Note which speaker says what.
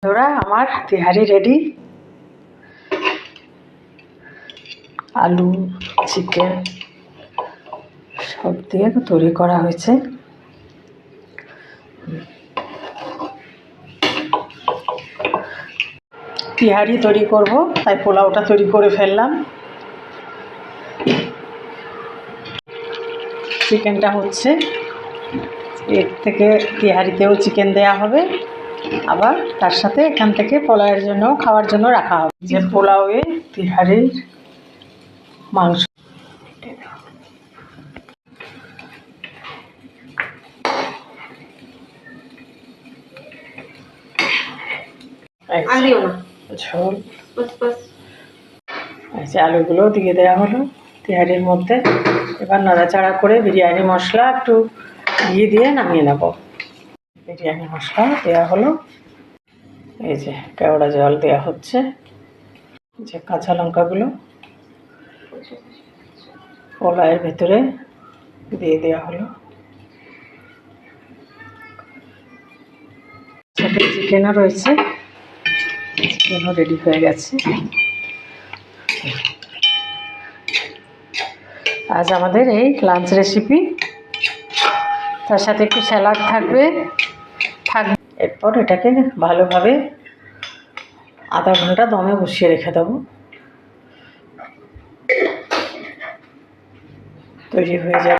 Speaker 1: বন্ধুরা, আমার তেহারি রেডি। আলু, চিকেন সব দিয়ে তৈরি করা হয়েছে। তেহারি তৈরি করব, তাই পোলাওটা তৈরি করে ফেললাম। চিকেনটা হচ্ছে, এর থেকে তেহারিতেও চিকেন দেয়া হবে, আবার তার সাথে এখান থেকে পোলাওয়ের জন্য খাওয়ার জন্য রাখা হবে। যে পোলাওয়ে তেহারির মাংস ঝোল, আলুগুলো দিয়ে দেওয়া হলো তেহারির মধ্যে। এবার নাড়াচাড়া করে বিরিয়ানি মশলা একটু ঘি দিয়ে নামিয়ে নেব। বিরিয়ানি মশলা দেওয়া হলো। এই যে কেওড়া জল দেওয়া হচ্ছে। যে কাঁচা লঙ্কাগুলো পোলাওয়ের ভেতরে দিয়ে দেওয়া হলো। সাথে চিকেনও রয়েছে, চিকেনও রেডি হয়ে গেছে। আজ আমাদের এই লাঞ্চ রেসিপি, তার সাথে একটু স্যালাড থাকবে। এরপর এটাকে ভালোভাবে আধা ঘন্টা দমে বসিয়ে রেখে দেবো। তৈরি হয়ে যাবে।